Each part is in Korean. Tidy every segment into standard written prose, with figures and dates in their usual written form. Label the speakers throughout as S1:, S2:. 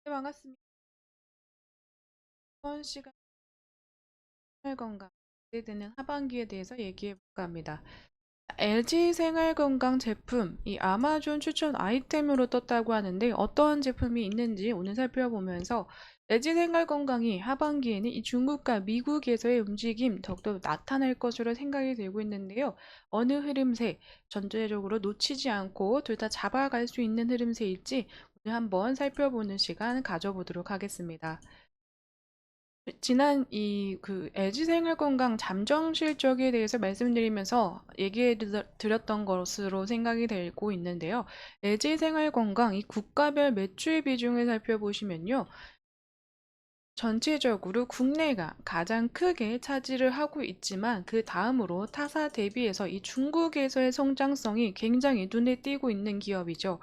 S1: 네, 반갑습니다. 이번 시간 생활건강 기대되는 하반기에 대해서 얘기해 볼까 합니다. LG 생활건강 제품, 이 아마존 추천 아이템으로 떴다고 하는데 어떤 제품이 있는지 오늘 살펴보면서 LG 생활건강이 하반기에는 이 중국과 미국에서의 움직임 더욱더 나타날 것으로 생각이 되고 있는데요. 어느 흐름세, 전체적으로 놓치지 않고 둘 다 잡아갈 수 있는 흐름세일지 오늘 한번 살펴보는 시간 가져보도록 하겠습니다. 지난 LG 생활건강 잠정 실적에 대해서 말씀드리면서 얘기해 드렸던 것으로 생각이 되고 있는데요. LG 생활건강 이 국가별 매출 비중을 살펴보시면요. 전체적으로 국내가 가장 크게 차지를 하고 있지만 그 다음으로 타사 대비해서 이 중국에서의 성장성이 굉장히 눈에 띄고 있는 기업이죠.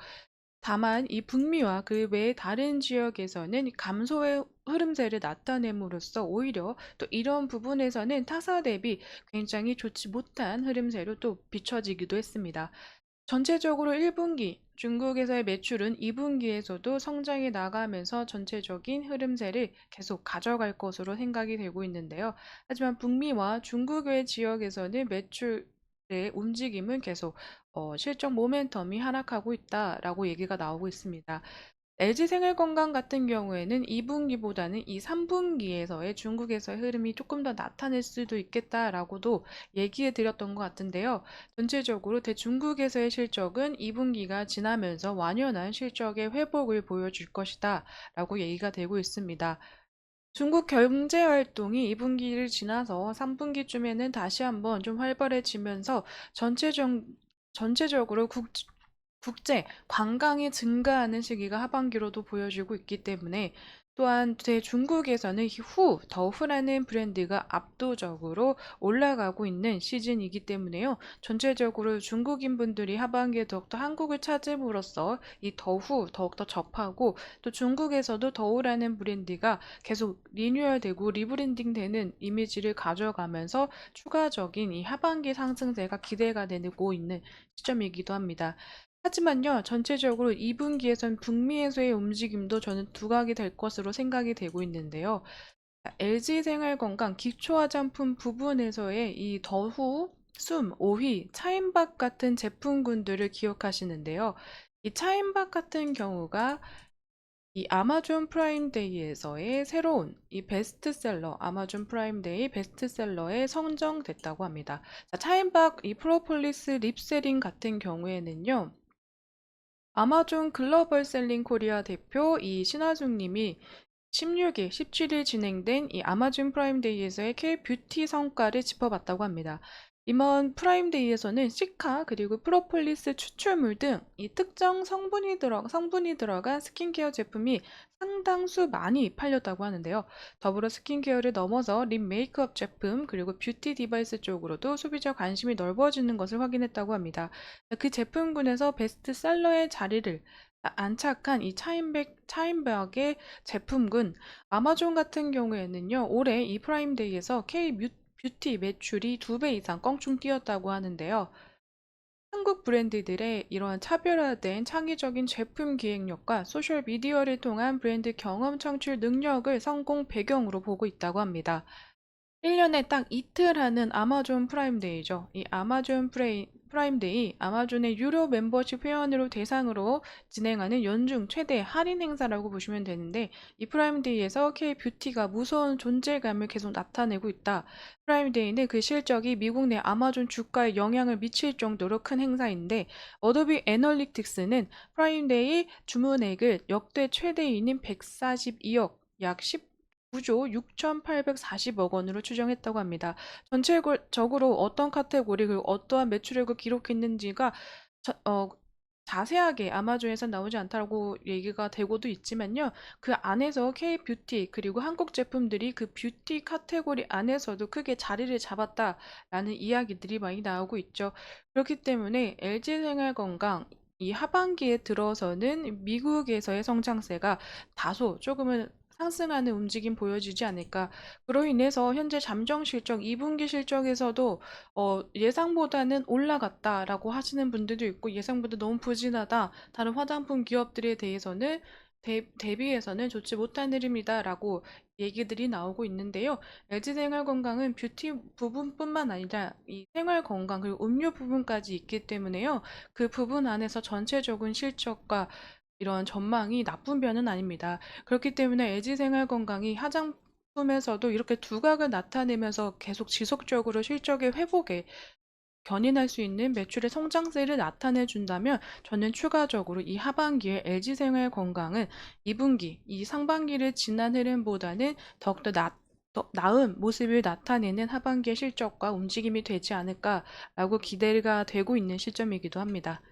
S1: 다만 이 북미와 그 외의 다른 지역에서는 감소의 흐름세를 나타냄으로써 오히려 또 이런 부분에서는 타사 대비 굉장히 좋지 못한 흐름세로 또 비춰지기도 했습니다. 전체적으로 1분기 중국에서의 매출은 2분기에서도 성장해 나가면서 전체적인 흐름세를 계속 가져갈 것으로 생각이 되고 있는데요. 하지만 북미와 중국 외 지역에서는 매출의 움직임은 계속 실적 모멘텀이 하락하고 있다라고 얘기가 나오고 있습니다. LG생활건강 같은 경우에는 2분기보다는 이 3분기에서의 중국에서의 흐름이 조금 더 나타날 수도 있겠다라고도 얘기해 드렸던 것 같은데요. 전체적으로 대중국에서의 실적은 2분기가 지나면서 완연한 실적의 회복을 보여줄 것이다 라고 얘기가 되고 있습니다. 중국 경제 활동이 2분기를 지나서 3분기쯤에는 다시 한번 좀 활발해지면서 전체적으로 국제 관광이 증가하는 시기가 하반기로도 보여지고 있기 때문에 또한 대중국에서는 더후라는 브랜드가 압도적으로 올라가고 있는 시즌이기 때문에요. 전체적으로 중국인 분들이 하반기에 더욱더 한국을 찾음으로써 이 더욱더 접하고 또 중국에서도 더후라는 브랜드가 계속 리뉴얼되고 리브랜딩되는 이미지를 가져가면서 추가적인 이 하반기 상승세가 기대가 되고 있는 시점이기도 합니다. 하지만요, 전체적으로 2분기에선 북미에서의 움직임도 저는 두각이 될 것으로 생각이 되고 있는데요. LG생활건강 기초화장품 부분에서의 이 더후, 오휘, 차인박 같은 제품군들을 기억하시는데요. 이 차인박 같은 경우가 이 아마존 프라임데이에서의 새로운 이 베스트셀러, 아마존 프라임데이 베스트셀러에 선정됐다고 합니다. 자, 차인박 이 프로폴리스 립세린 같은 경우에는요. 아마존 글로벌 셀링 코리아 대표 이 신하중 님이 16일, 17일 진행된 이 아마존 프라임데이에서의 K-뷰티 성과를 짚어봤다고 합니다. 이번 프라임데이에서는 시카 그리고 프로폴리스 추출물 등 이 특정 성분이 들어간 스킨케어 제품이 상당수 많이 팔렸다고 하는데요. 더불어 스킨케어를 넘어서 립 메이크업 제품 그리고 뷰티 디바이스 쪽으로도 소비자 관심이 넓어지는 것을 확인했다고 합니다. 그 제품군에서 베스트셀러의 자리를 안착한 이 차인백의 제품군 아마존 같은 경우에는요, 올해 이 프라임데이에서 K 뷰티 매출이 2배 이상 껑충 뛰었다고 하는데요. 한국 브랜드들의 이러한 차별화된 창의적인 제품 기획력과 소셜 미디어를 통한 브랜드 경험 창출 능력을 성공 배경으로 보고 있다고 합니다. 1년에 딱 이틀 하는 아마존 프라임데이죠. 이 프라임데이, 아마존의 유료 멤버십 회원으로 대상으로 진행하는 연중 최대 할인 행사라고 보시면 되는데, 이 프라임데이에서 K-뷰티가 무서운 존재감을 계속 나타내고 있다. 프라임데이는 그 실적이 미국 내 아마존 주가에 영향을 미칠 정도로 큰 행사인데, 어도비 애널리틱스는 프라임데이 주문액을 역대 최대인인 142억, 약 9조 6,840억 원으로 추정했다고 합니다. 전체적으로 어떤 카테고리 그리고 어떠한 매출액을 기록했는지가 자, 어, 자세하게 아마존에서 나오지 않다고 얘기가 되고도 있지만요. 그 안에서 K-뷰티 그리고 한국 제품들이 그 뷰티 카테고리 안에서도 크게 자리를 잡았다라는 이야기들이 많이 나오고 있죠. 그렇기 때문에 LG생활건강 이 하반기에 들어서는 미국에서의 성장세가 다소 조금은 상승하는 움직임 보여지지 않을까. 그로 인해서 현재 잠정 실적 2분기 실적에서도 예상보다는 올라갔다라고 하시는 분들도 있고 예상보다 너무 부진하다. 다른 화장품 기업들에 대해서는 대비해서는 좋지 못한 흐름이다라고 얘기들이 나오고 있는데요. LG생활건강은 뷰티 부분뿐만 아니라 이 생활건강 그리고 음료 부분까지 있기 때문에요. 그 부분 안에서 전체적인 실적과 이런 전망이 나쁜 편은 아닙니다. 그렇기 때문에 LG생활건강이 화장품에서도 이렇게 두각을 나타내면서 계속 지속적으로 실적의 회복에 견인할 수 있는 매출의 성장세를 나타내 준다면 저는 추가적으로 이 하반기에 LG생활건강은 2분기, 이 상반기를 지난 흐름보다는 더욱더 더 나은 모습을 나타내는 하반기의 실적과 움직임이 되지 않을까라고 기대가 되고 있는 시점이기도 합니다.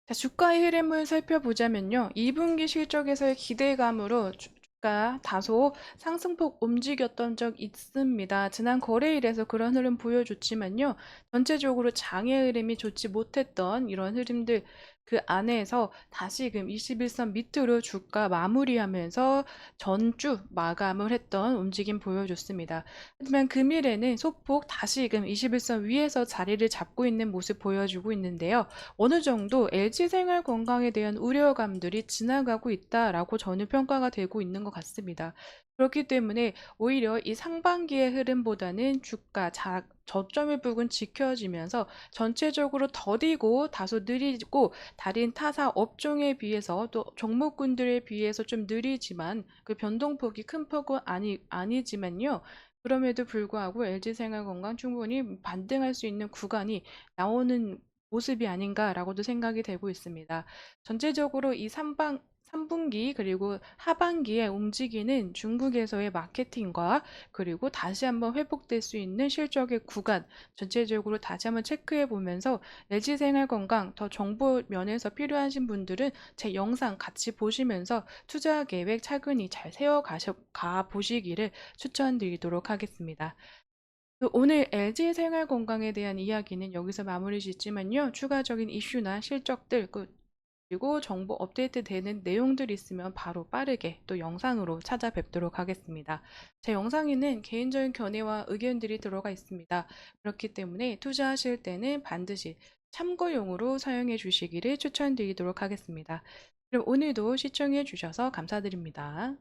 S1: 자, 주가의 흐름을 살펴보자면요. 2분기 실적에서의 기대감으로 주가 다소 상승폭 움직였던 적 있습니다. 지난 거래일에서 그런 흐름 보여줬지만요. 전체적으로 장의 흐름이 좋지 못했던 이런 흐름들 그 안에서 다시금 21선 밑으로 주가 마무리하면서 전주 마감을 했던 움직임 보여줬습니다. 하지만 금일에는 소폭 다시금 21선 위에서 자리를 잡고 있는 모습 보여주고 있는데요. 어느 정도 LG생활 건강에 대한 우려감들이 지나가고 있다라고 저는 평가가 되고 있는 것 같습니다. 그렇기 때문에 오히려 이 상반기의 흐름보다는 주가 저점의 부분 지켜지면서 전체적으로 더디고 다소 느리고 다른 타사 업종에 비해서 또 종목군들에 비해서 좀 느리지만 그 변동폭이 큰 폭은 아니지만요. 그럼에도 불구하고 LG생활건강 충분히 반등할 수 있는 구간이 나오는 모습이 아닌가라고도 생각이 되고 있습니다. 전체적으로 이 3분기 그리고 하반기에 움직이는 중국에서의 마케팅과 그리고 다시 한번 회복될 수 있는 실적의 구간 전체적으로 다시 한번 체크해 보면서 LG생활건강 더 정보 면에서 필요하신 분들은 제 영상 같이 보시면서 투자 계획 차근히 잘 가 보시기를 추천드리도록 하겠습니다. 오늘 LG생활건강에 대한 이야기는 여기서 마무리 짓지만요. 추가적인 이슈나 실적들 그리고 정보 업데이트 되는 내용들이 있으면 바로 빠르게 또 영상으로 찾아뵙도록 하겠습니다. 제 영상에는 개인적인 견해와 의견들이 들어가 있습니다. 그렇기 때문에 투자하실 때는 반드시 참고용으로 사용해 주시기를 추천드리도록 하겠습니다. 그럼 오늘도 시청해 주셔서 감사드립니다.